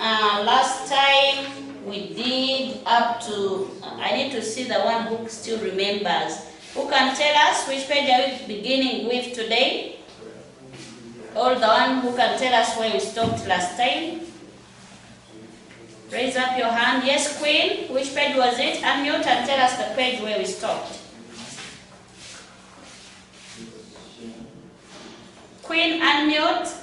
Last time we did up to, I need to see the one who still remembers. Who can tell us which page are we beginning with today? Or the one who can tell us where we stopped last time? Raise up your hand. Yes, Queen. Which page was it? Unmute and tell us the page where we stopped. Queen, unmute.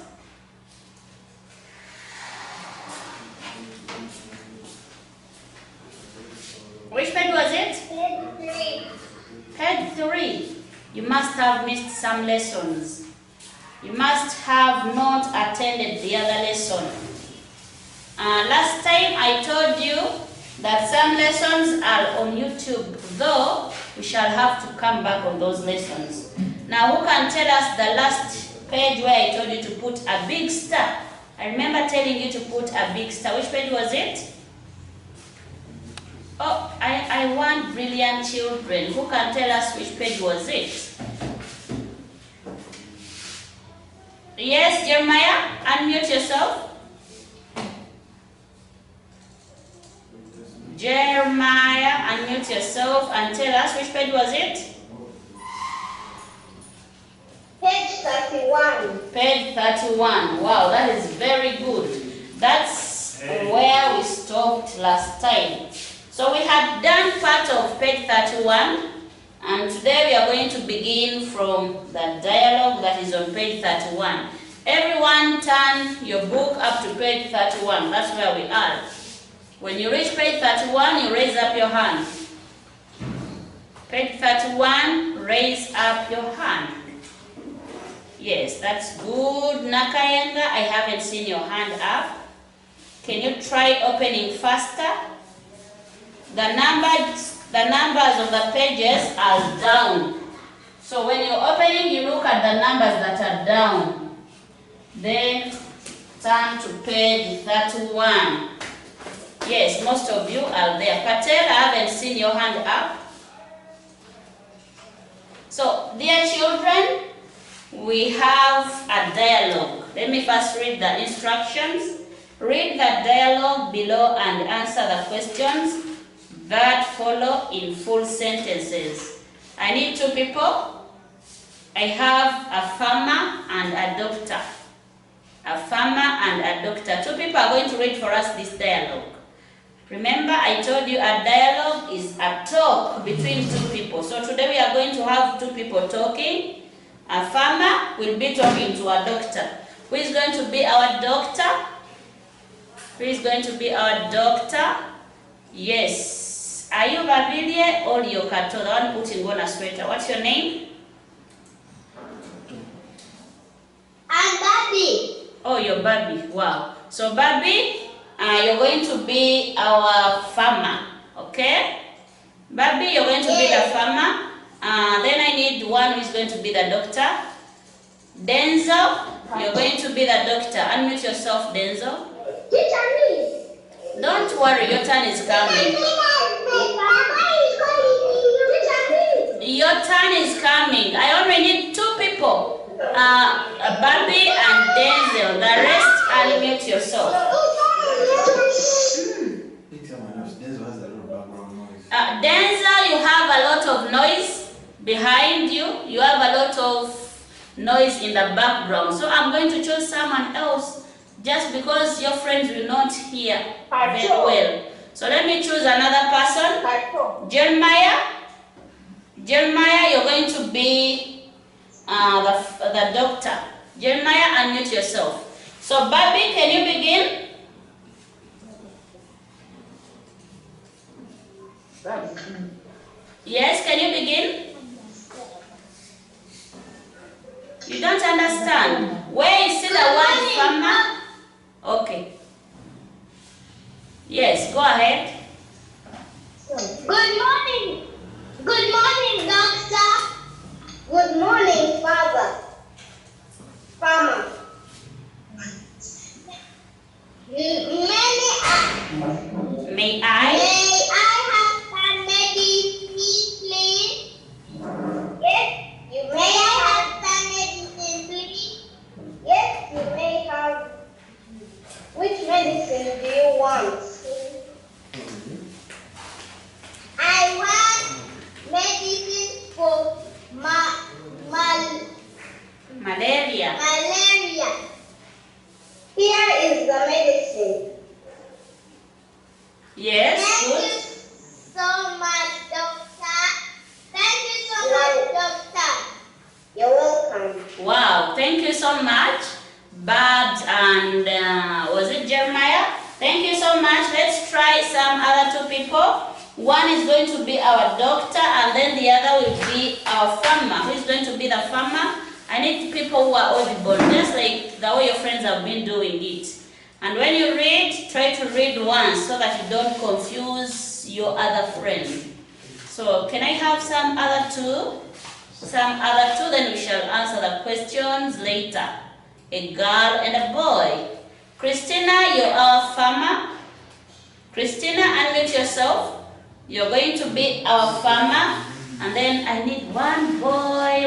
Which page was it? Page 3. Page 3. You must have missed some lessons. You must have not attended the other lesson. Last time I told you that some lessons are on YouTube, though we shall have to come back on those lessons. Now, who can tell us the last page where I told you to put a big star? I remember telling you to put a big star. Which page was it? Oh, I want brilliant children. Who can tell us which page was it? Yes, Jeremiah, unmute yourself. Jeremiah, unmute yourself and tell us which page was it? Page 31. Page 31. Wow, that is very good. That's where we stopped last time. So we had done part of page 31, and today we are going to begin from the dialogue that is on page 31. Everyone turn your book up to page 31. That's where we are. When you reach page 31, you raise up your hand. Page 31, raise up your hand. Yes, that's good. Nakayenga, I haven't seen your hand up. Can you try opening faster? The numbers of the pages are down. So when you're opening, you look at the numbers that are down. Then turn to page 31. Yes, most of you are there. Patel, I haven't seen your hand up. So, dear children, we have a dialogue. Let me first read the instructions. Read the dialogue below and answer the questions that follow in full sentences. I need 2 people. I have a farmer and a doctor. A farmer and a doctor. 2 people are going to read for us this dialogue. Remember, I told you a dialogue is a talk between 2 people. So today we are going to have 2 people talking. A farmer will be talking to a doctor. Who is going to be our doctor? Who is going to be our doctor? Yes. Are you Babilie or Yokato? The one putting on a sweater. What's your name? I'm Barbie. Oh, you're Barbie. Wow. So Barbie, you're going to be our farmer. Okay? Barbie, you're going to be the farmer. Then I need one who is going to be the doctor. Denzel, you're going to be the doctor. Unmute yourself, Denzel. Don't worry, your turn is coming. Your turn is coming. I only need 2 people. Barbie and Denzel. The rest, unmute yourself. Denzel, you have a lot of noise behind you. You have a lot of noise in the background. So I'm going to choose someone else just because your friends will not hear very well. So let me choose another person. Jeremiah. Jeremiah, you're going to be the doctor. Jeremiah, unmute yourself. So Barbie, can you begin? Yes, can you begin? You don't understand. Where you see the word farmer? Okay. Yes, go ahead. Good morning. Good morning, doctor. Good morning, father. Farmer. May I have some medicine, please? Yes, you may have some medicine, please? Yes, you may have. Which medicine? medicine do you want? I want medicine for Malaria. malaria. Here is the medicine. Yes, Thank good. you so much, doctor. Thank you so much, doctor. You're welcome. Wow, thank you so much, Babs and was it Jeremiah? Thank you so much. Let's try some other two people. One is going to be our doctor and then the other will be our farmer. Who is going to be the farmer? I need people who are audible, just like the way your friends have been doing it. And when you read, try to read once so that you don't confuse your other friend. So can I have some other two? Some other two, then we shall answer the questions later. A girl and a boy. Christina, you're our farmer. Christina, unmute yourself. You're going to be our farmer. And then I need one boy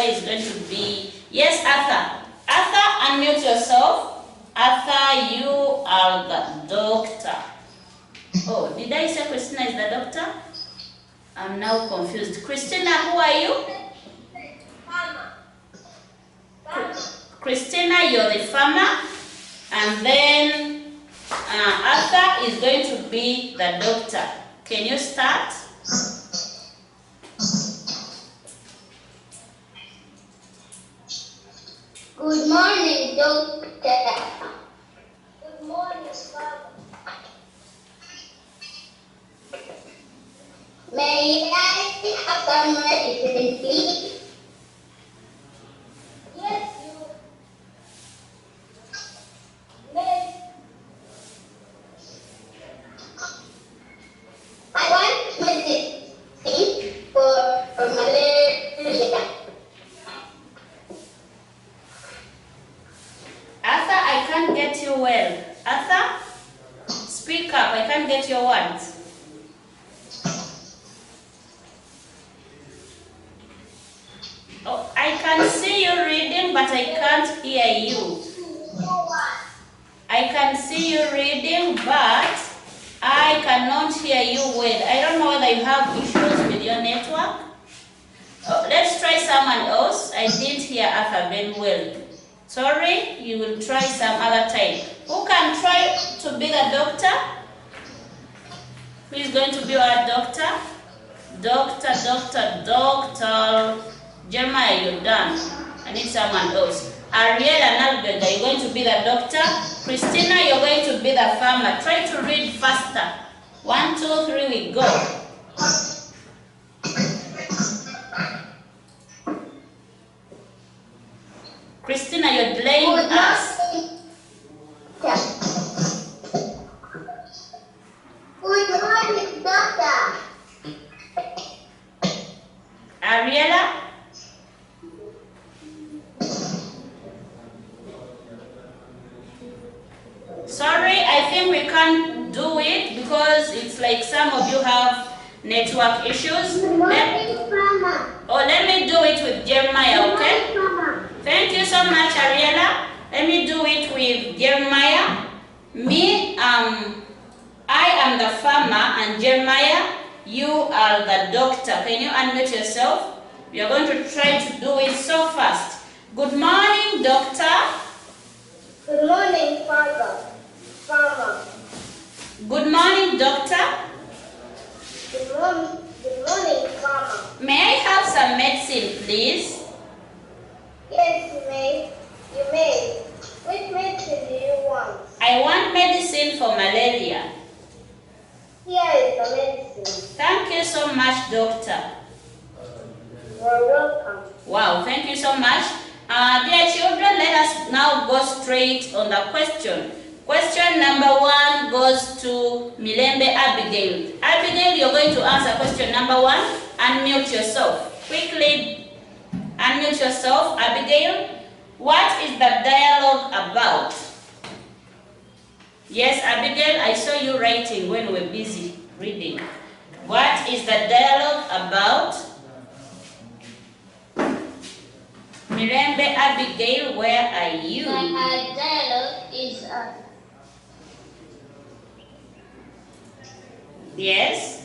is going to be, yes, Arthur. Arthur, unmute yourself. Arthur, you are the doctor. Oh, did I say Christina is the doctor? I'm now confused. Christina, who are you? Farmer. Christina, you're the farmer. And then Arthur is going to be the doctor. Can you start? Good morning, doctor. Good morning, farmer. May I have some medicine, please? Yes, you may. I want medicine for malaria. Arthur, I can't get you well. Arthur, speak up. I can't get your words. Oh, I can see you reading, but I can't hear you. I can see you reading, but I cannot hear you well. I don't know whether you have issues with your network. Oh, let's try someone else. I didn't hear Arthur very well. Sorry, you will try some other time. Who can try to be the doctor? Who is going to be our doctor? Doctor. Jeremiah, you're done. I need someone else. Ariel and Albert, are you going to be the doctor? Christina, you're going to be the farmer. Try to read faster. 1, 2, 3, we go. Christina, you're delaying us. Good morning, doctor. Ariela? Sorry, I think we can't do it because it's like some of you have network issues. Good morning, farmer. Let me do it with Jeremiah, okay? Thank you so much, Ariela. Let me do it with Jeremiah. I am the farmer, and Jeremiah, you are the doctor. Can you unmute yourself? We are going to try to do it so fast. Good morning, doctor. Good morning, farmer. Good morning, doctor. Good morning, farmer. May I have some medicine, please? Yes, you may. Which medicine do you want? I want medicine for malaria. Here is the medicine. Thank you so much, doctor. You're welcome. Wow, thank you so much. Dear children, let us now go straight on the question. Question number 1 goes to Milembe Abigail. Abigail, you're going to answer question number 1. Unmute yourself. Quickly unmute yourself. Abigail, what is the dialogue about? Yes, Abigail, I saw you writing when we were busy reading. What is the dialogue about? Mirembe Abigail, where are you? My dialogue is Yes?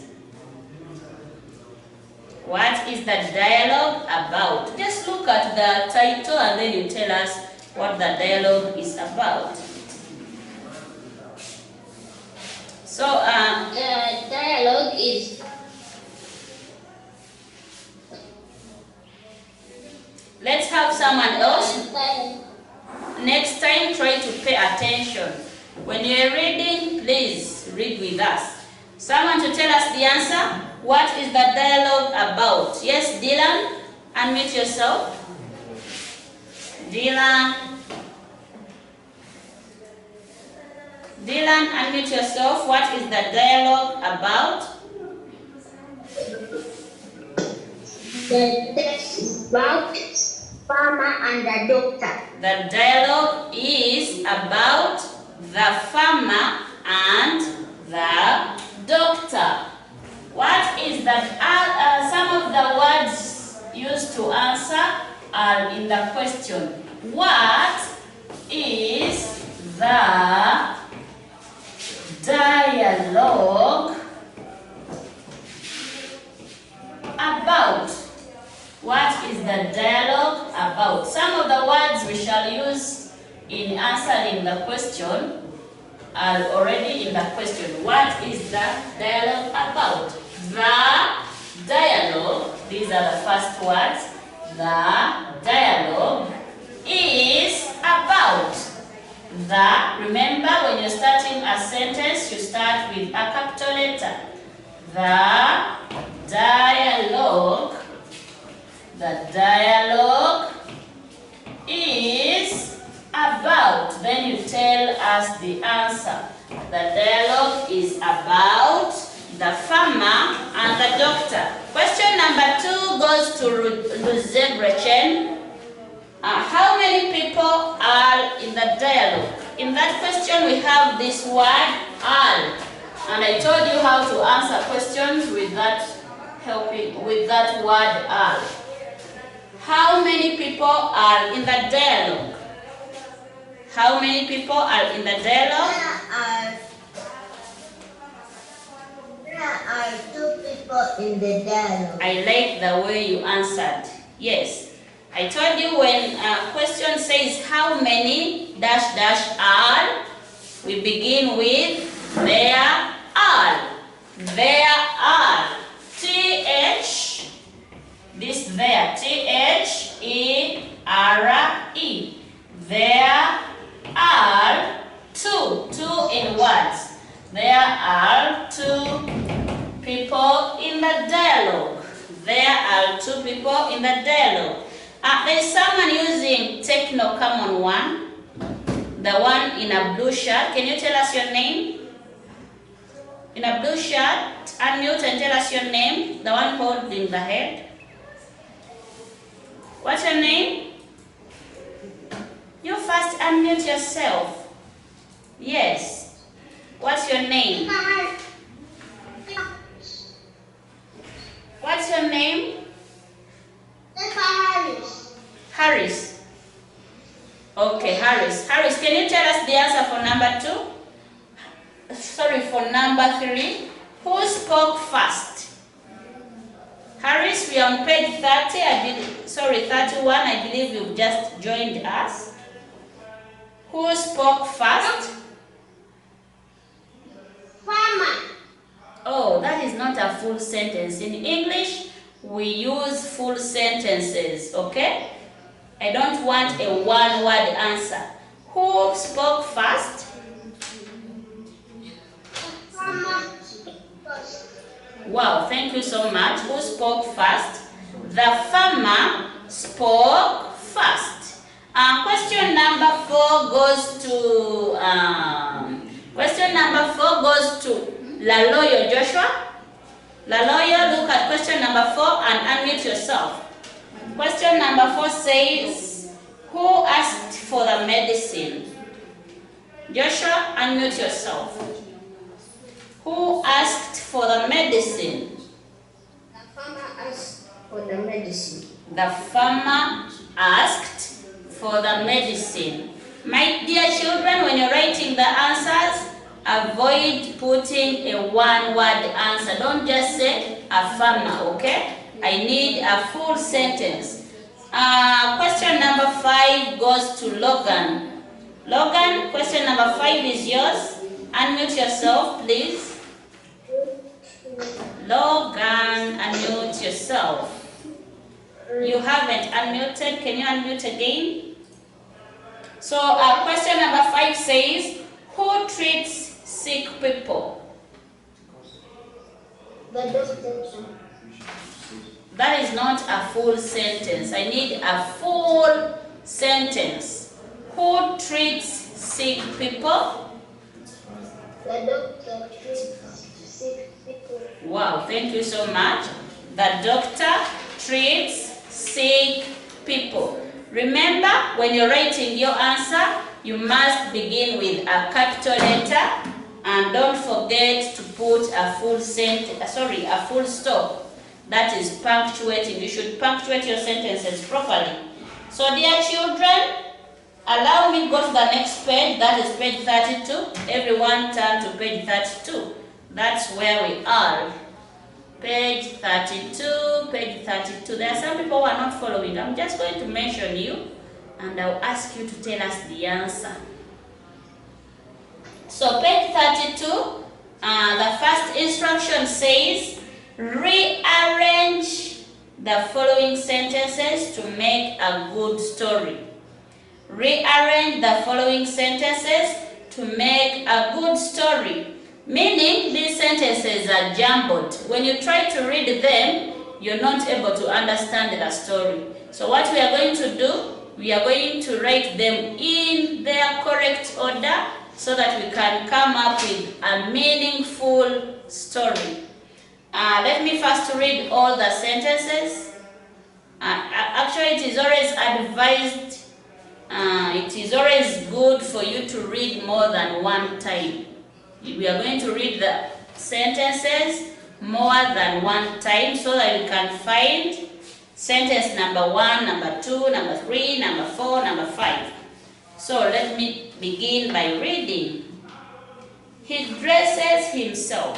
What is the dialogue about? Just look at the title and then you tell us what the dialogue is about. So, the dialogue is... Let's have someone else. Next time, try to pay attention. When you're reading, please read with us. Someone to tell us the answer. What is the dialogue about? Yes, Dylan, unmute yourself. Dylan, unmute yourself. What is the dialogue about? The text is about farmer and the doctor. The dialogue is about the farmer and the doctor. What is that? Some of the words used to answer are in the question. What is the dialogue about? What is the dialogue about? Some of the words we shall use in answering the question are already in the question. What is the dialogue about? The dialogue, these are the first words. The dialogue is about. The, remember when you're starting a sentence, you start with a capital letter. The dialogue is about. Then you tell us the answer. The dialogue is about the farmer and the doctor. Question number 2 goes to Zebrechen. How many people are in the dialogue? In that question we have this word all. And I told you how to answer questions with that word all. How many people are in the dialogue? How many people are in the dialogue? There are 2 people in the dialogue. I like the way you answered. Yes. I told you when a question says how many dash dash are, we begin with there are. There are. T-H, this there, T-H-E-R-E. There are 2 in words. There are 2 people in the dialogue. There are 2 people in the dialogue. There is someone using Techno Common One, the one in a blue shirt. Can you tell us your name? In a blue shirt, unmute and tell us your name, the one holding the head. What's your name? You first unmute yourself. Yes. What's your name? What's your name? Harris. Harris. Okay, Harris. Harris, can you tell us the answer for number 2? Sorry, for number 3. Who spoke first? Harris, we are on page 30. 31. I believe you've just joined us. Who spoke first? Farmer. Oh, that is not a full sentence. In English, we use full sentences, okay? I don't want a one-word answer. Who spoke first? Farmer. Wow, thank you so much. Who spoke first? The farmer spoke first. Question number 4 goes to Laloyo Joshua. Laloyo, look at question number 4 and unmute yourself. Question number 4 says, who asked for the medicine? Joshua, unmute yourself. Who asked for the medicine? The farmer asked for the medicine. The farmer asked for the medicine. My dear children, when you're writing the answers, avoid putting putting a one-word answer. Don't just say a farmer, okay? I need a full sentence. Question number 5 goes to Logan. Logan, question number 5 is yours. Unmute yourself, please. Logan, unmute yourself. You haven't unmuted. Can you unmute again? So question number 5 says, who treats sick people? The doctor. That is not a full sentence. I need a full sentence. Who treats sick people? The doctor treats sick people. Wow, thank you so much. The doctor treats sick people. Remember, when you're writing your answer, you must begin with a capital letter, and don't forget to put a full a full stop. That is punctuating. You should punctuate your sentences properly. So, dear children, allow me to go to the next page. That is page 32. Everyone turn to page 32. That's where we are. Page 32, page 32. There are some people who are not following. I'm just going to mention you, and I'll ask you to tell us the answer. So page 32, the first instruction says, rearrange the following sentences to make a good story. Rearrange the following sentences to make a good story. Meaning, these sentences are jumbled. When you try to read them, you're not able to understand the story. So what we are going to do, we are going to write them in their correct order so that we can come up with a meaningful story. Let me first read all the sentences. Actually, it is always advised, it is always good for you to read more than one time. We are going to read the sentences more than one time so that we can find sentence number 1, number 2, number 3, number 4, number 5. So let me begin by reading. He dresses himself.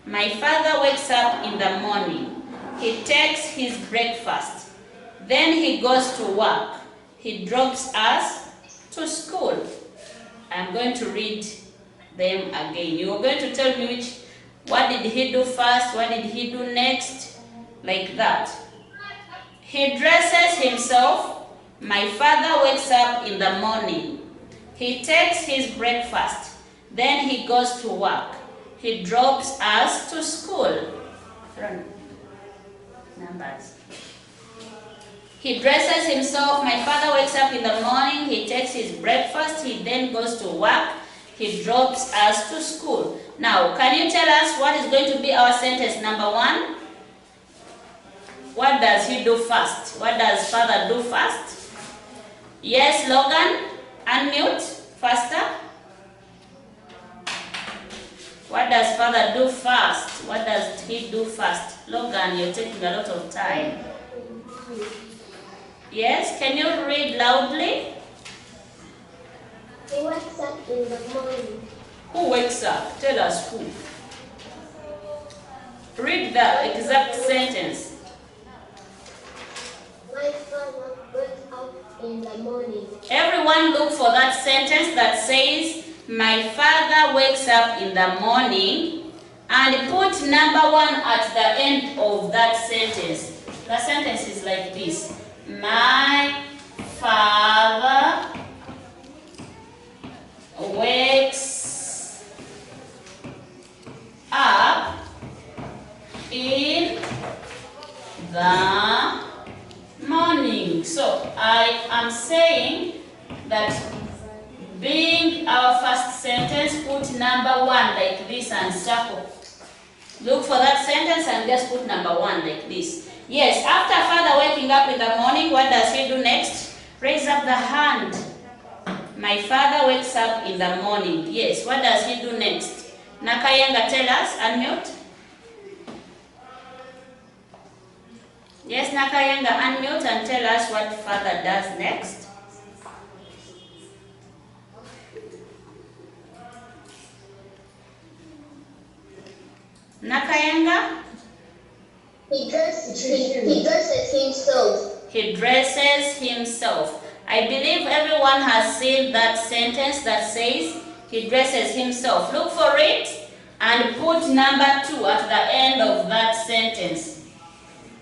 My father wakes up in the morning. He takes his breakfast. Then he goes to work. He drops us to school. I'm going to read them again. You are going to tell me what did he do first, what did he do next, like that. He dresses himself. My father wakes up in the morning. He takes his breakfast. Then he goes to work. He drops us to school. Numbers. He dresses himself. My father wakes up in the morning. He takes his breakfast. He then goes to work. He drops us to school. Now, can you tell us what is going to be our sentence number 1? What does he do first? What does father do first? Yes, Logan, unmute faster. What does father do first? What does he do first? Logan, you're taking a lot of time. Yes, can you read loudly? He wakes up in the morning. Who wakes up? Tell us who. Read the exact sentence. My father wakes up in the morning. Everyone look for that sentence that says, my father wakes up in the morning, and put number 1 at the end of that sentence. The sentence is like this. My father wakes up in the morning. So I am saying that being our first sentence, put number 1 like this and circle. Look for that sentence and just put number 1 like this. Yes, after father waking up in the morning, what does he do next? Raise up the hand. My father wakes up in the morning. Yes, what does he do next? Nakayanga, tell us, unmute. Yes, Nakayanga, unmute and tell us what father does next. Nakayenga? He dresses himself. He dresses himself. I believe everyone has seen that sentence that says he dresses himself. Look for it and put number 2 at the end of that sentence.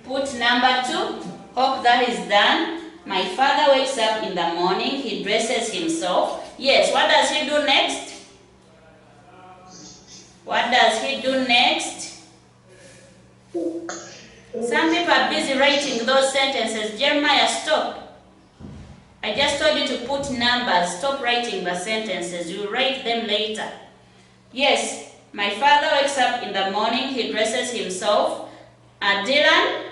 Put number 2. Hope that is done. My father wakes up in the morning. He dresses himself. Yes, what does he do next? What does he do next? Some people are busy writing those sentences. Jeremiah, stop. I just told you to put numbers. Stop writing the sentences. You write them later. Yes, my father wakes up in the morning. He dresses himself. Dylan?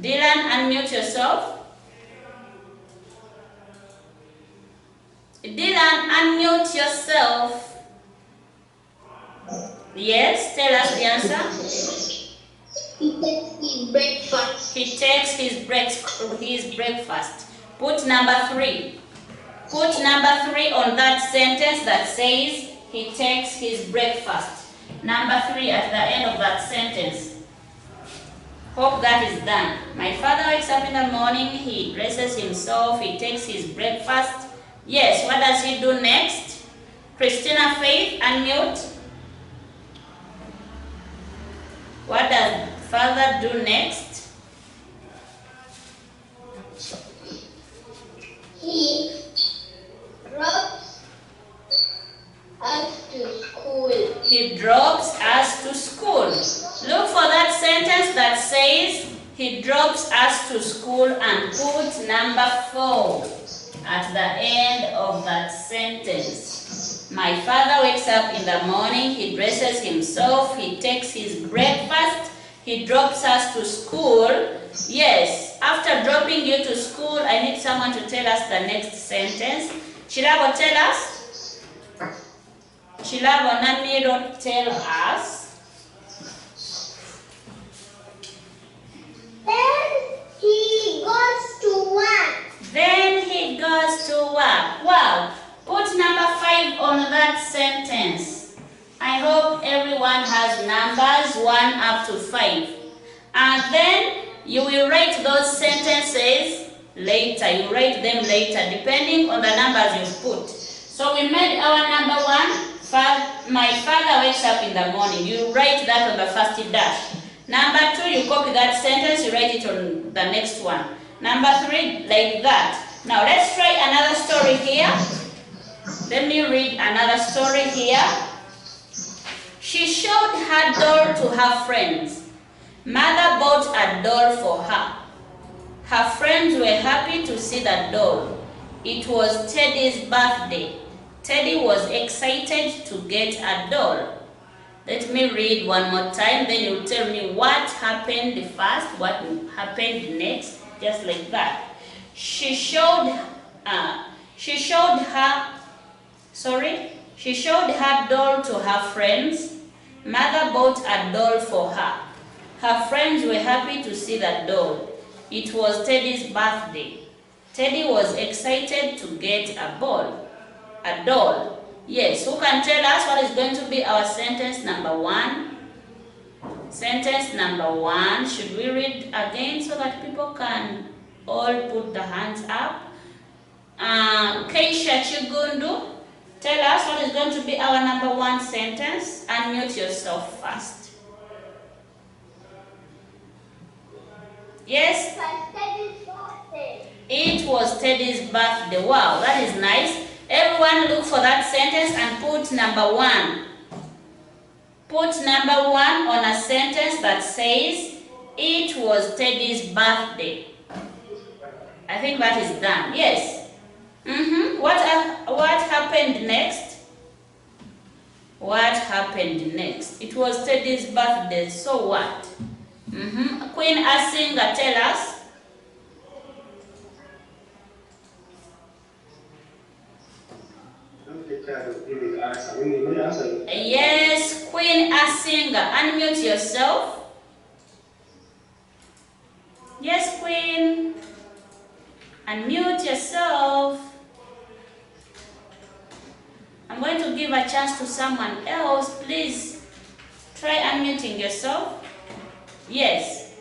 Dylan, unmute yourself. Dylan, unmute yourself. Yes, tell us the answer. He takes his breakfast. He takes his breakfast. Put number 3. Put number 3 on that sentence that says he takes his breakfast. Number 3 at the end of that sentence. Hope that is done. My father wakes up in the morning, he dresses himself, he takes his breakfast. Yes, what does he do next? Christina Faith, unmute. What does father do next? He drops us to school. He drops us to school. Look for that sentence that says he drops us to school and put number 4 at the end of that sentence. My father wakes up in the morning, he dresses himself, he takes his breakfast, he drops us to school. Yes, after dropping you to school, I need someone to tell us the next sentence. Chilabo, tell us. Chilabo, Namiro, tell us. Then he goes to work. Then he goes to work. Wow. Put number 5 on that sentence. I hope everyone has numbers 1 up to 5. And then you will write those sentences later. You write them later depending on the numbers you put. So we made our number 1. My father wakes up in the morning. You write that on the first dash. Number 2, you copy that sentence, you write it on the next one. Number 3, like that. Now let's try another story here. Let me read another story here. She showed her doll to her friends. Mother bought a doll for her. Her friends were happy to see the doll. It was Teddy's birthday. Teddy was excited to get a doll. Let me read one more time, then you tell me what happened first, what happened next, just like that. She showed her doll to her friends. Mother bought a doll for her. Her friends were happy to see the doll. It was Teddy's birthday. Teddy was excited to get a doll. Yes, who can tell us what is going to be our sentence number 1? Sentence number 1. Should we read again so that people can all put the hands up? Keisha Chigundu, tell us what is going to be our number 1 sentence. Unmute yourself first. Yes? It was Teddy's birthday. Wow, that is nice. Everyone look for that sentence and put number 1. Put number 1 on a sentence that says, it was Teddy's birthday. I think that is done. Yes. What happened next? What happened next? It was Teddy's birthday. So what? Queen Asinga, tell us. Yes, Queen Asinga, unmute yourself. Yes, Queen. Unmute yourself. I'm going to give a chance to someone else. Please try unmuting yourself. Yes.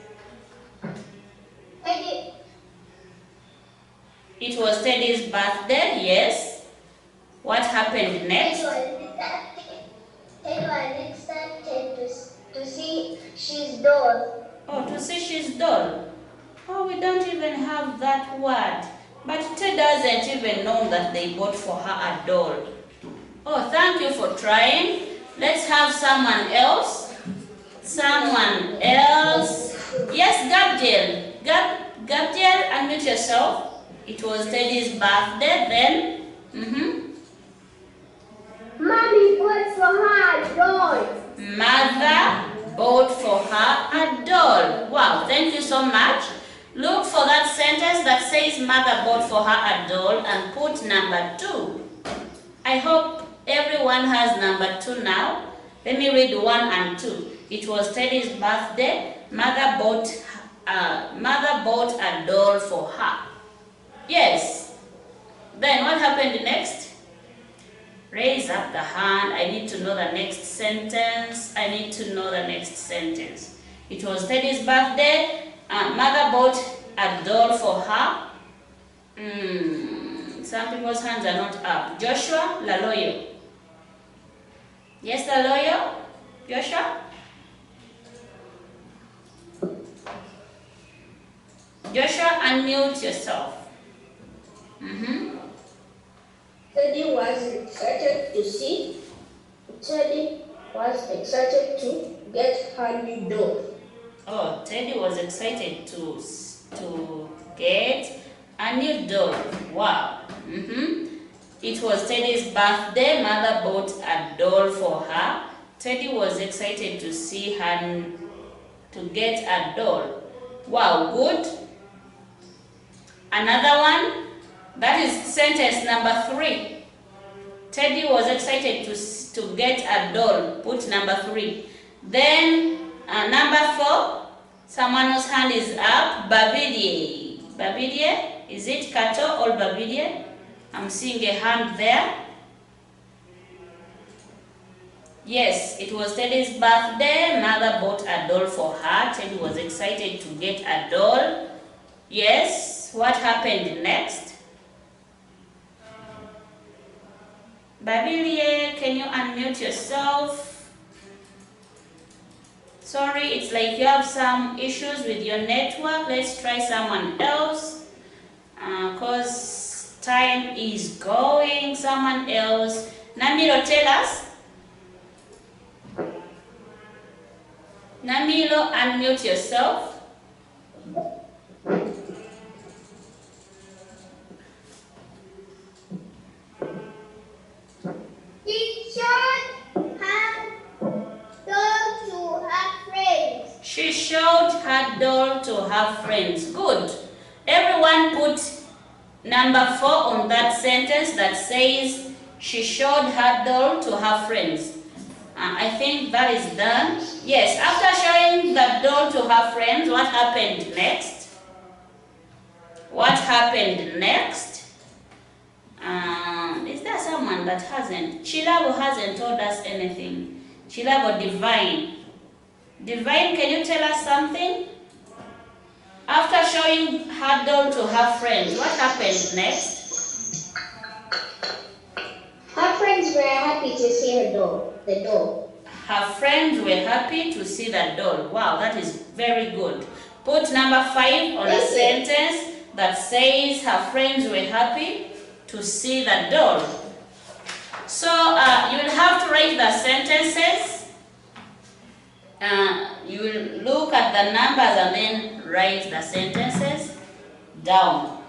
Teddy. It was Teddy's birthday, yes. What happened next? Teddy was excited to see his doll. Oh, to see his doll. Oh, we don't even have that word. But Ted doesn't even know that they bought for her a doll. Oh, thank you for trying. Let's have someone else. Someone else. Yes, Gabriel. Gabriel, unmute yourself. It was Teddy's birthday then. Mommy bought for her a doll. Mother bought for her a doll. Wow, thank you so much. Look for that sentence that says mother bought for her a doll and put number 2. I hope everyone has number 2 now. Let me read 1 and 2. It was Teddy's birthday. Mother bought a doll for her. Yes. Then what happened next? Raise up the hand. I need to know the next sentence. I need to know the next sentence. It was Teddy's birthday. Mother bought a doll for her. Some people's hands are not up. Joshua Laloyo. Yes, Laloyo? Joshua? Joshua, unmute yourself. Teddy was excited to see. Teddy was excited to get her new doll. Oh, Teddy was excited to get a new doll. Wow. It was Teddy's birthday. Mother bought a doll for her. Teddy was excited to see her to get a doll. Wow, good. Another one. That is sentence number 3. Teddy was excited to get a doll. Put number 3. Then number 4. Someone whose hand is up. Babidier. Babidier. Is it Kato or Babidier? I'm seeing a hand there. Yes, it was Teddy's birthday. Mother bought a doll for her. Teddy was excited to get a doll. Yes. What happened next? Babilie, can you unmute yourself? Sorry, it's like you have some issues with your network. Let's try someone else. Because time is going. Someone else. Namiro, tell us. Namilo, unmute yourself. She showed her doll to her friends. Good. Everyone put number 4 on that sentence that says she showed her doll to her friends. I think that is done. Yes, after showing the doll to her friends, what happened next? What happened next? Is there someone that hasn't? Chilabo hasn't told us anything. Chilabo Divine. Divine, can you tell us something? After showing her doll to her friends, what happened next? Her friends were happy to see her doll, the doll. Her friends were happy to see the doll. Wow, that is very good. Put number 5 on a sentence that says her friends were happy to see the doll. So you will have to write the sentences. You will look at the numbers and then write the sentences down.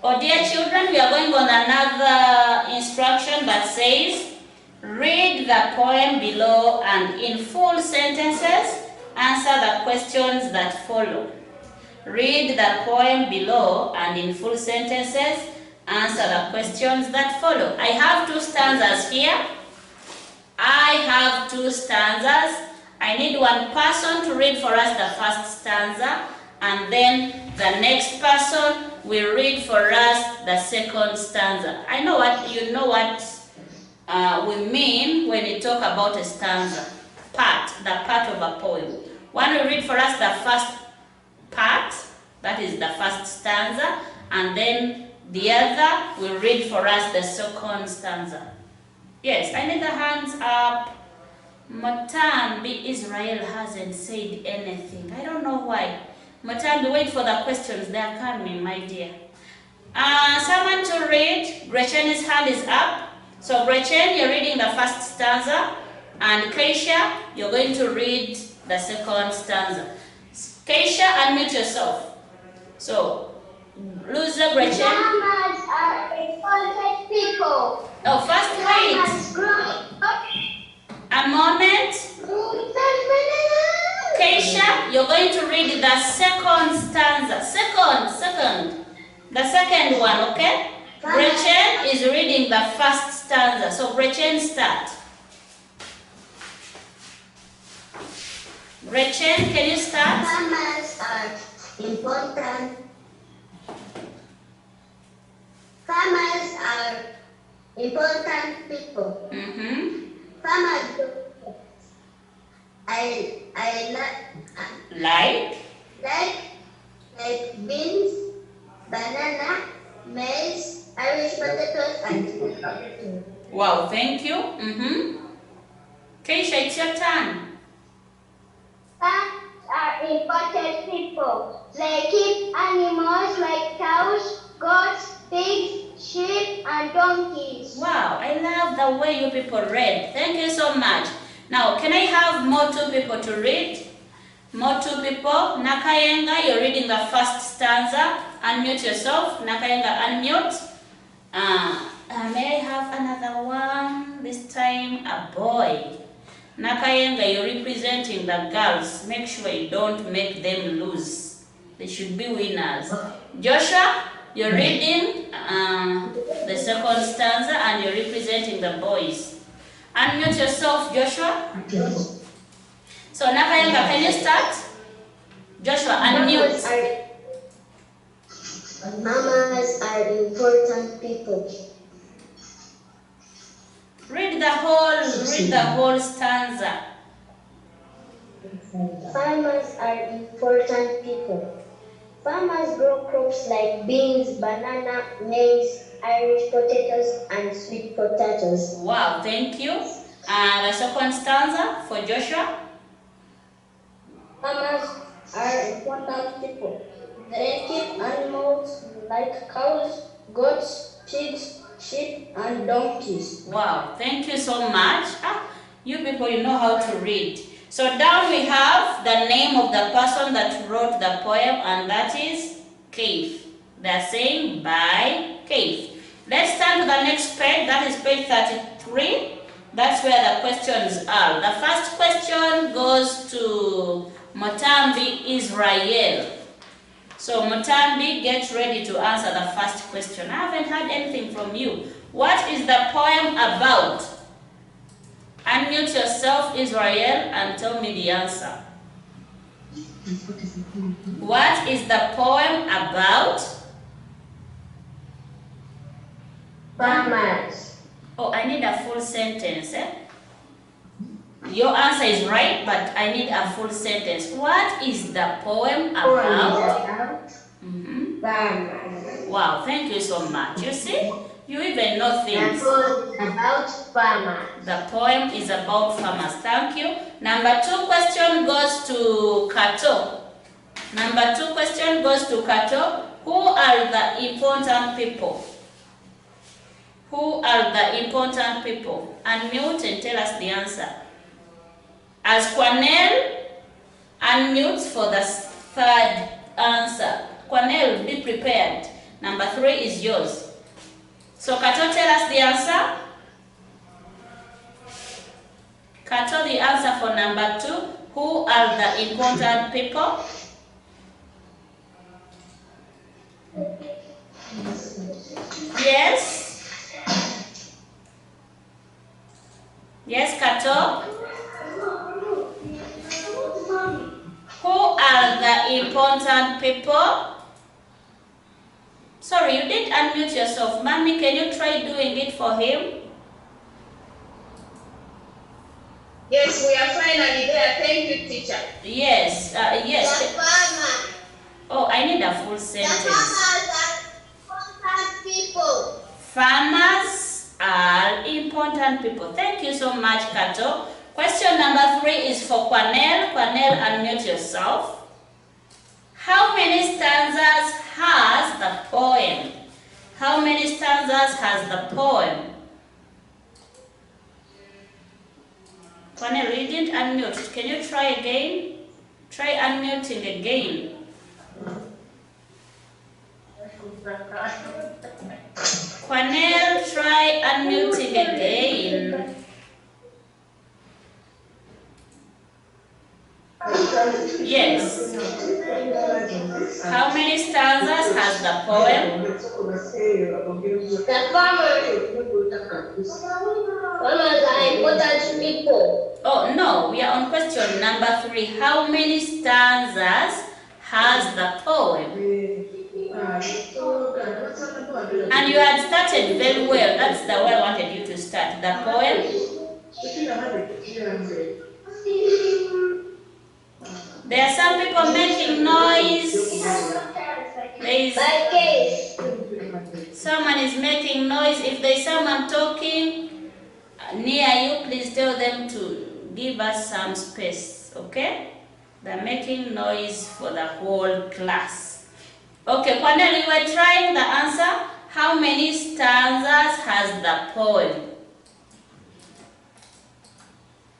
Oh dear children, we are going on another instruction that says, read the poem below and in full sentences, answer the questions that follow. Read the poem below and in full sentences, answer the questions that follow. I have 2 stanzas here. I have 2 stanzas. I need one person to read for us the first stanza, and then the next person will read for us the second stanza. I know what you know what we mean when we talk about a stanza, the part of a poem. One will read for us the first part, that is the first stanza, and then the other will read for us the second stanza. Yes, I need the hands up. Motambi Israel hasn't said anything. I don't know why. Motambi, wait for the questions. They are coming, my dear. Someone to read. Gretchen's hand is up. So Gretchen, you're reading the first stanza, and Keisha, you're going to read the second stanza. Keisha, unmute yourself. So, loser Gretchen. Farmers are important people. Oh, first wait. A moment. Keisha, you're going to read the second stanza. Second. The second one, okay? Gretchen is reading the first stanza. So Gretchen, start. Gretchen, can you start? Farmers are important. Farmers are important people. Farmers, I like beans, banana, maize, Irish potatoes, and potatoes. Wow, thank you. Keisha, it's your turn. Farmers are important people. They keep animals like cows, goats, pigs, sheep, and donkeys. Wow, I love the way you people read. Thank you so much. Now, can I have more two people to read? More two people. Nakayenga, you're reading the first stanza. Unmute yourself. Nakayenga, unmute. May I have another one? This time, a boy. Nakayenga, you're representing the girls. Make sure you don't make them lose. They should be winners. Joshua, you're reading the second stanza and you're representing the boys. Unmute yourself, Joshua. So Nakayenga, can you start? Joshua, unmute. Mamas are important people. Read the whole stanza. Farmers are important people. Farmers grow crops like beans, banana, maize, Irish potatoes, and sweet potatoes. Wow, thank you. The second stanza for Joshua. Farmers are important people. They keep animals like cows, goats, pigs, sheep, and donkeys. Wow, thank you so much. You people, you know how to read. So down we have the name of the person that wrote the poem, and that is Keith. They're saying by Keith. Let's turn to the next page. That is page 33. That's where the questions are. The first question goes to Motambi Israel. So Motambi, get ready to answer the first question. I haven't heard anything from you. What is the poem about? Unmute yourself, Israel, and tell me the answer. What is the poem about? Farmers. Oh, I need a full sentence. Your answer is right, but I need a full sentence. What is the poem about? Farmers. Wow, thank you so much. You see, you even know things. The poem is about farmers. The poem is about farmers. Thank you. Number 2 question goes to Kato. Number 2 question goes to Kato. Who are the important people? Who are the important people? Unmute and tell us the answer. As Quanel unmutes for the third answer. Quanel, be prepared. Number 3 is yours. So Kato, tell us the answer. Kato, the answer for number 2. Who are the important people? Yes? Yes, Kato? Who are the important people? Sorry, you didn't unmute yourself. Mommy, can you try doing it for him? Yes, we are finally there. Thank you, teacher. Yes, yes. The farmer. Oh, I need a full sentence. The farmers are important people. Farmers are important people. Thank you so much, Kato. Question number 3 is for Quanel. Quanel, unmute yourself. How many stanzas has the poem? How many stanzas has the poem? Quanel, you didn't unmute. Can you try again? Try unmuting again. Quanel, try unmuting again. Yes. How many stanzas has the poem? The farmers are important people. Oh no, we are on question number 3. How many stanzas has the poem? And you had started very well. That's the way I wanted you to start. The poem. There are some people making noise. Someone is making noise. If there is someone talking near you, please tell them to give us some space, okay? They're making noise for the whole class. Okay, Quanel, you were trying the answer. How many stanzas has the poem?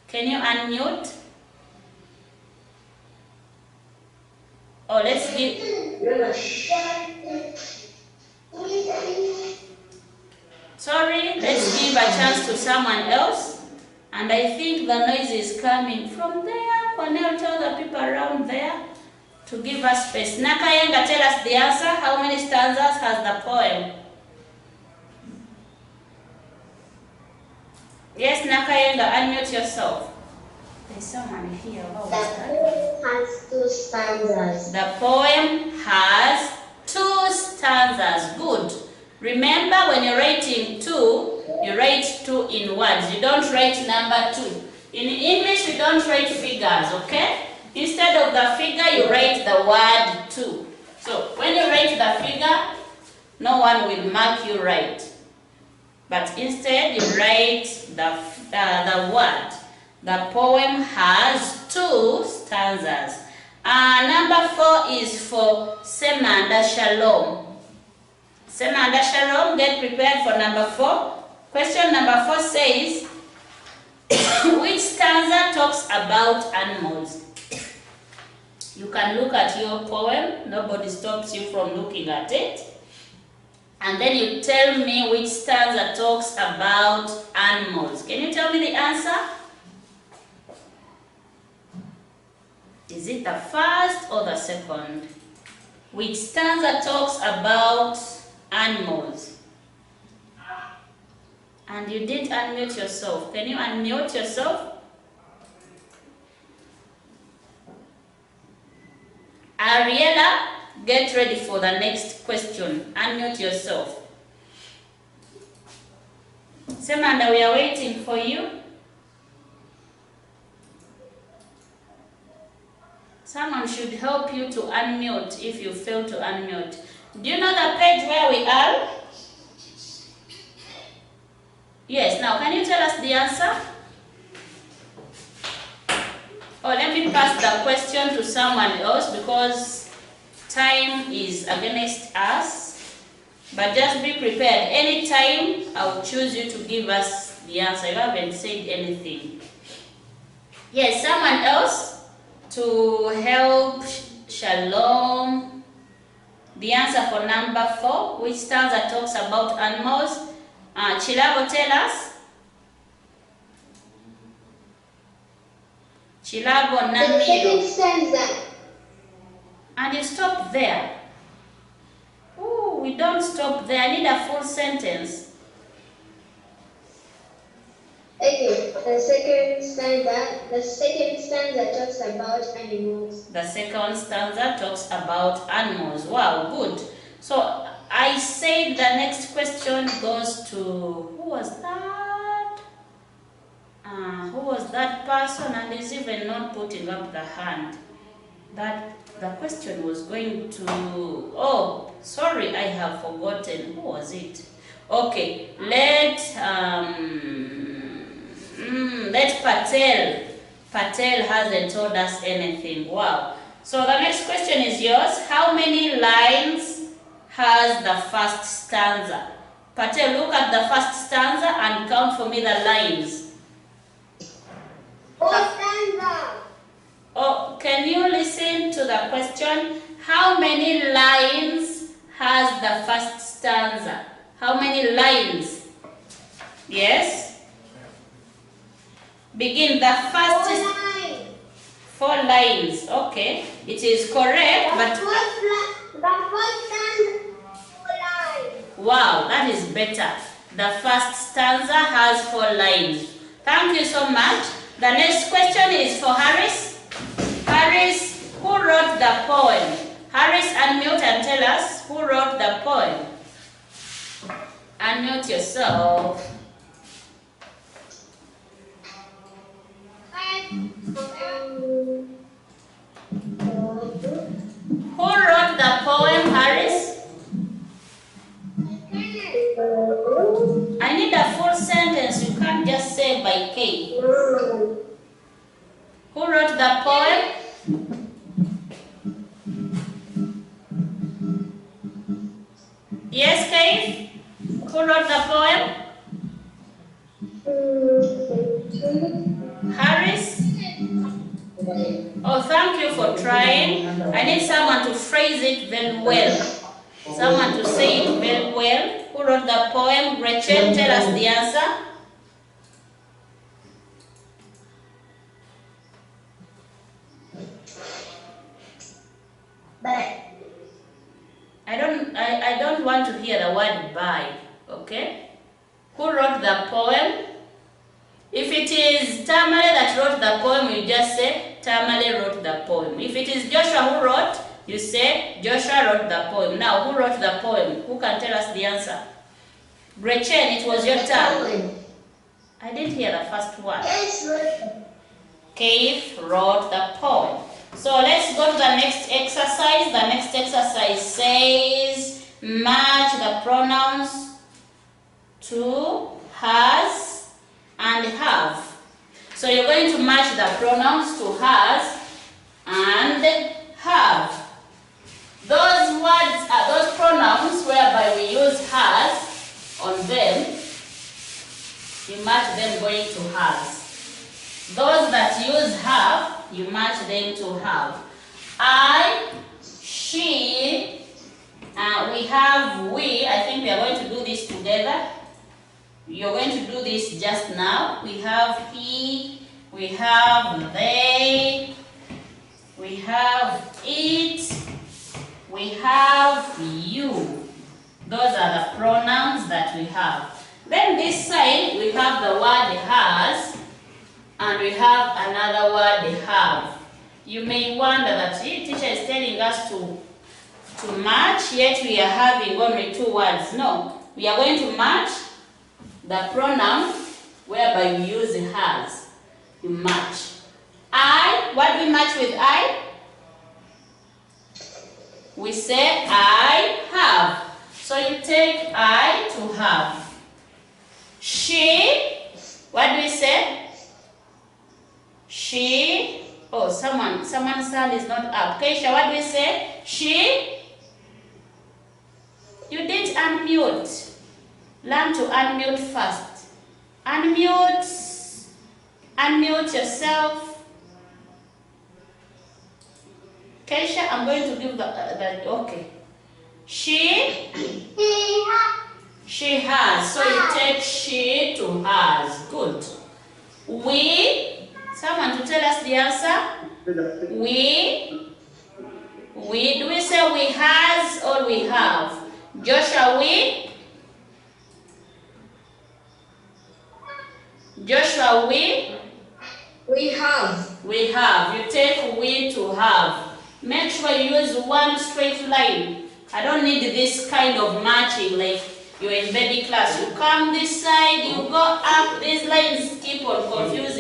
Can you unmute? Oh, let's give... Sorry, let's give a chance to someone else. And I think the noise is coming from there. Quanel, tell the people around there to give us space. Nakayenga, tell us the answer. How many stanzas has the poem? Yes, Nakayenga, unmute yourself. There's someone here. What was that? The poem has 2 stanzas. The poem has 2 stanzas. Good. Remember, when you're writing 2, you write 2 in words. You don't write number 2. In English, we don't write figures, okay? Instead of the figure, you write the word 2. So, when you write the figure, no one will mark you right. But instead, you write the word. The poem has 2 stanzas. Number 4 is for Semanda Shalom. Semanda Shalom, get prepared for number 4. Question number 4 says, which stanza talks about animals? You can look at your poem. Nobody stops you from looking at it. And then you tell me which stanza talks about animals. Can you tell me the answer? Is it the first or the second? Which stanza talks about animals? And you didn't unmute yourself. Can you unmute yourself? Ariella, get ready for the next question. Unmute yourself. Semanda, we are waiting for you. Someone should help you to unmute if you fail to unmute. Do you know the page where we are? Yes, now can you tell us the answer? Oh, let me pass the question to someone else because time is against us. But just be prepared. Anytime I will choose you to give us the answer. You haven't said anything. Yes, someone else to help Shalom. The answer for number 4, which stanza talks about animals? Chilabo, tell us. Chilabo, The second stanza. And you stop there. Oh, we don't stop there. I need a full sentence. Okay, the second stanza talks about animals. The second stanza talks about animals. Wow, good. So I said the next question goes to, who was that? Who was that person? And is even not putting up the hand. That the question was going to. Oh, sorry, I have forgotten. Who was it? Okay, let Patel. Patel hasn't told us anything. Wow. So the next question is yours. How many lines has the first stanza? Patel, look at the first stanza and count for me the lines. 4 stanzas. Oh, can you listen to the question? How many lines has the first stanza? How many lines? Yes? Begin the first. 4 lines. 4 lines. Okay, it is correct, but The first stanza, 4 lines. wow, that is better. The first stanza has 4 lines. Thank you so much. The next question is for Harris. Harris, who wrote the poem? Harris, unmute and tell us who wrote the poem. Unmute yourself. Who wrote the poem, Harris? I need a full sentence. You can't just say by K. Who wrote the poem? Yes, Kay? Who wrote the poem? Harris? Oh, thank you for trying. I need someone to phrase it very well. Someone to say it very well. Who wrote the poem? Gretchen, tell us the answer. I don't want to hear the word by, okay? Who wrote the poem? If it is Tamale that wrote the poem, you just say Tamale wrote the poem. If it is Joshua who wrote, you say Joshua wrote the poem. Now, who wrote the poem? Who can tell us the answer? Gretchen, it was your turn. I didn't hear the first one. Keith wrote the poem. So let's go to the next exercise. The next exercise says match the pronouns to, has, and have. So you're going to match the pronouns to has and have. Those words are those pronouns whereby we use has on them. You match them going to has. Those that use have, you match them to have. I, she, we have we. I think we are going to do this together. You're going to do this just now. We have he, we have they, we have it, we have you. Those are the pronouns that we have. Then this side, we have the word has, and we have another word have. You may wonder that teacher is telling us to match, yet we are having only 2 words. No, we are going to match the pronoun whereby we use has. You match. I, what do we match with I? We say I have. So you take I to have. She, what do we say? She, oh, someone's hand is not up. Keisha, what do we say? She, you didn't unmute. Learn to unmute first. Unmute yourself. Keisha, I'm going to give the okay. She has. So you take she to has. Good. We, someone to tell us the answer. We, do we say we has or we have? Joshua, we? Joshua, we? We have. We have. You take we to have. Make sure you use one straight line. I don't need this kind of matching like you're in baby class. You come this side, you go up, these lines keep on confusing.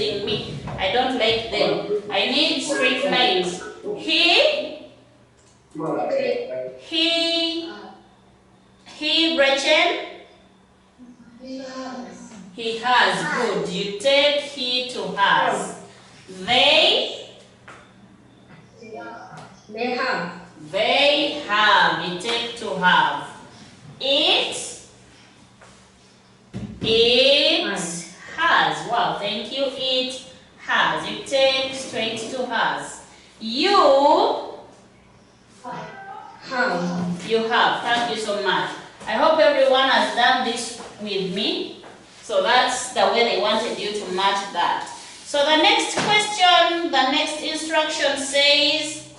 I don't like them. I need straight lines. He, Gretchen. He has. Good. You take he to has. They have. They have. You take to have. It has. Wow, thank you. It has. You take straight to has. You Have. You have. Thank you so much. I hope everyone has done this with me. So that's the way they wanted you to match that. So the next question, the next instruction says,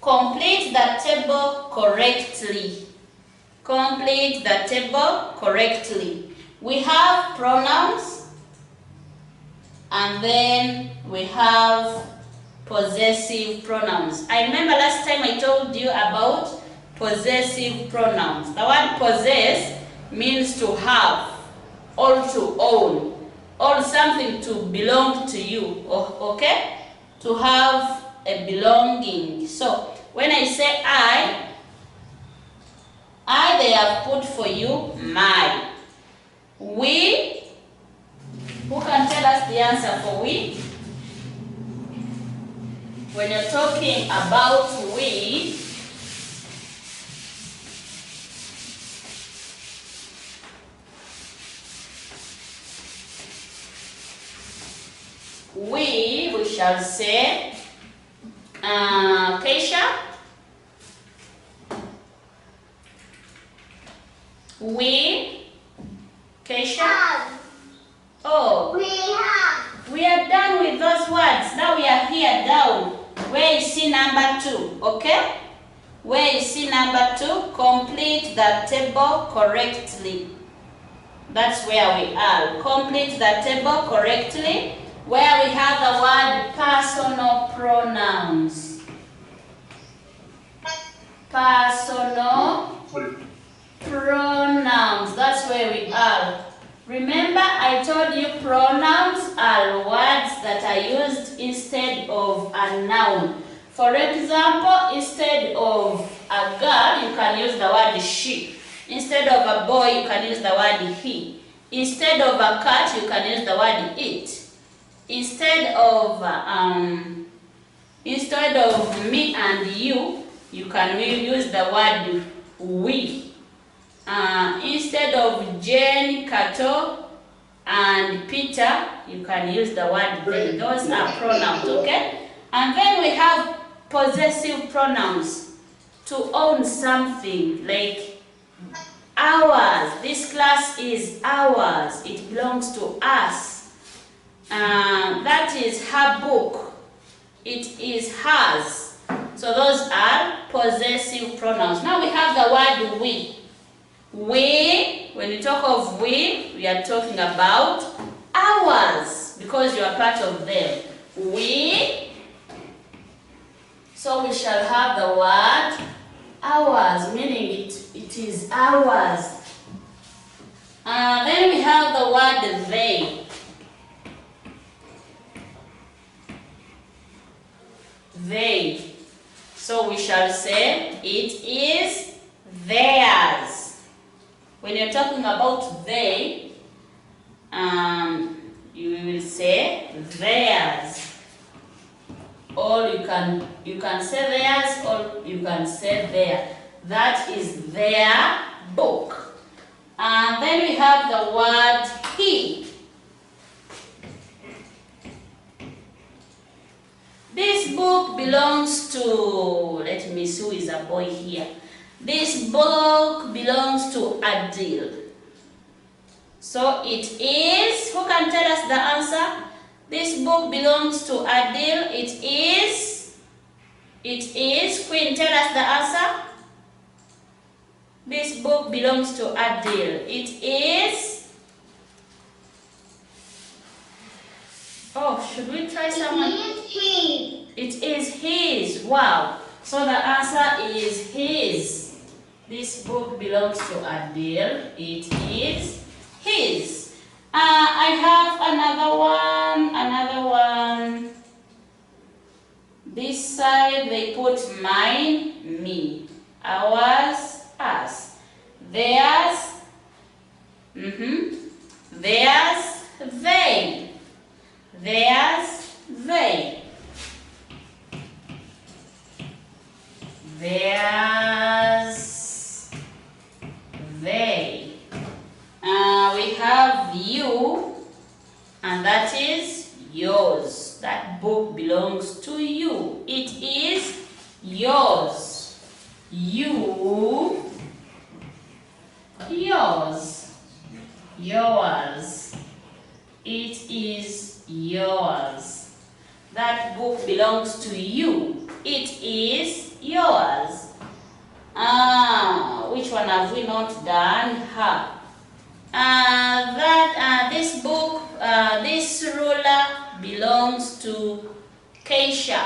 complete the table correctly. Complete the table correctly. We have pronouns, and then we have possessive pronouns. I remember last time I told you about possessive pronouns. The word possess means to have, or to own, or something to belong to you, okay? To have a belonging. So when I say I they have put for you my. We, who can tell us the answer for we? When you're talking about we, we shall say, Keisha, we, Keisha, oh, we are done with those words. Now we are here down. Where is C number 2? Okay? Where is C number 2? Complete the table correctly. That's where we are. Complete the table correctly. Where we have the word personal pronouns. Personal pronouns. That's where we are. Remember, I told you pronouns are words that are used instead of a noun. For example, instead of a girl, you can use the word she. Instead of a boy, you can use the word he. Instead of a cat, you can use the word it. Instead of me and you, you can use the word we. Instead of Jane, Kato, and Peter, you can use the word they. Those are pronouns, okay? And then we have possessive pronouns to own something, like ours. This class is ours. It belongs to us. That is her book. It is hers. So those are possessive pronouns. Now we have the word we. We, when you talk of we are talking about ours, because you are part of them. We, so we shall have the word ours, meaning it is ours. Then we have the word they. They. So we shall say it is theirs. When you're talking about they, you will say theirs. Or you can say theirs, or you can say their. That is their book. And then we have the word he. This book belongs to, let me see who is a boy here. This book belongs to Adil. So it is, who can tell us the answer? This book belongs to Adil. It is, Queen, tell us the answer. This book belongs to Adil. It is, oh, should we try someone? It is his. Wow. So the answer is his. This book belongs to Adil. It is his. I have another one. inside they put mine, me. Ours, us. Theirs, theirs, they. Theirs, they. Theirs, they. We have you, and that is yours. That book belongs to you. It is yours. You, yours. Yours. It is yours. That book belongs to you. It is yours. Which one have we not done? Her. This book, this ruler belongs to Keisha.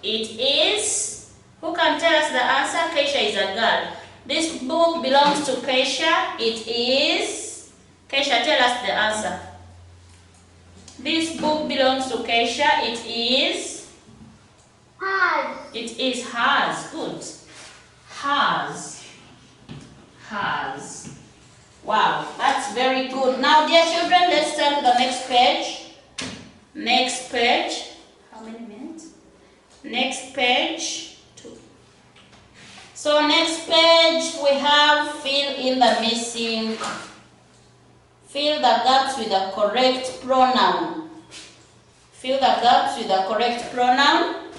It is, who can tell us the answer? Keisha is a girl. This book belongs to Keisha. It is, Keisha, tell us the answer. This book belongs to Keisha. It is hers. It is hers. Good. Hers. Hers. Wow, that's very good. Now, dear children, let's turn to the next page. Next page. How many minutes? Next page. 2. So, next page we have fill in the missing. Fill the gaps with the correct pronoun. Fill the gaps with the correct pronoun.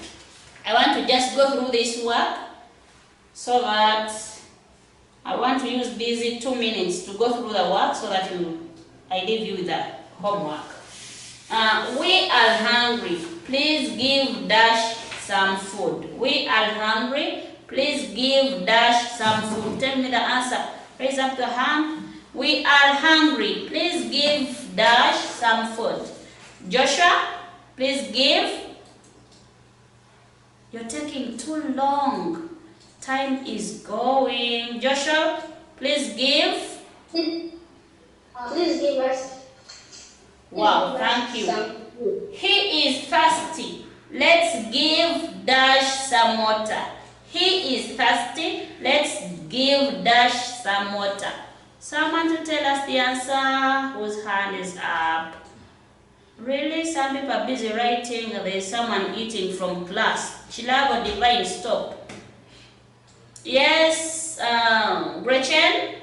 I want to just go through this work so that I want to use these 2 minutes to go through the work so that I leave you with the homework. We are hungry. Please give dash some food. We are hungry. Please give dash some food. Tell me the answer. Raise up the hand. We are hungry. Please give dash some food. Joshua, please give. You're taking too long. Time is going. Joshua, please give. Please give us. Wow, thank you. He is thirsty. Let's give dash some water. He is thirsty. Let's give dash some water. Someone to tell us the answer whose hand is up. Really, some people are busy writing. There's someone eating from class. Chilago Divine, stop. Yes, Gretchen,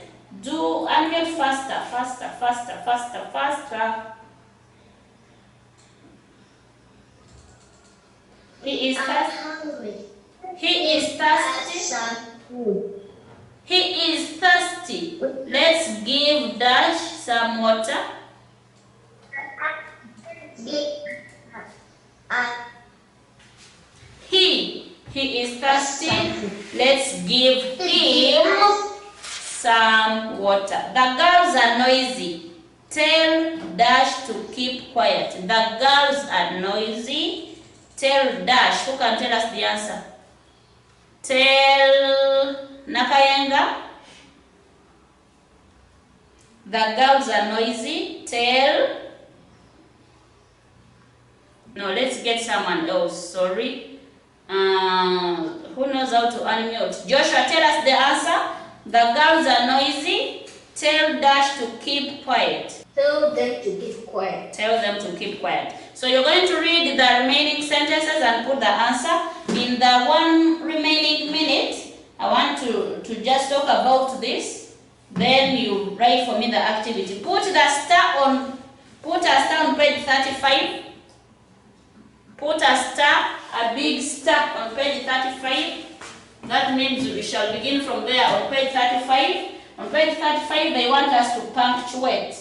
do unmute faster, faster, faster, faster, faster. He is hungry. He is thirsty. He is thirsty. Let's give dash some water. He is thirsty. Let's give him some water. The girls are noisy. Tell dash to keep quiet. The girls are noisy. Tell dash. Who can tell us the answer? Tell Nakayenga. The girls are noisy. Tell. No, let's get someone else. Sorry. Who knows how to unmute? Joshua, tell us the answer. The girls are noisy. Tell dash to keep quiet. Tell them to keep quiet. Tell them to keep quiet. So you're going to read the remaining sentences and put the answer. In the 1 remaining minute, I want to just talk about this. Then you write for me the activity. Put a star on page 35. Put a star, a big star on page 35. That means we shall begin from there on page 35. On page 35, they want us to punctuate.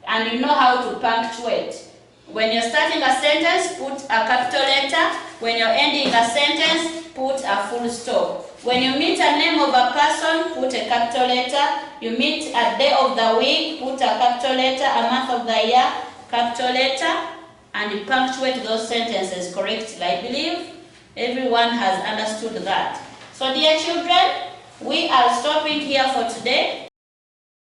And you know how to punctuate. When you're starting a sentence, put a capital letter. When you're ending a sentence, put a full stop. When you meet a name of a person, put a capital letter. You meet a day of the week, put a capital letter. A month of the year, capital letter. And you punctuate those sentences correctly. I believe everyone has understood that. So dear children, we are stopping here for today.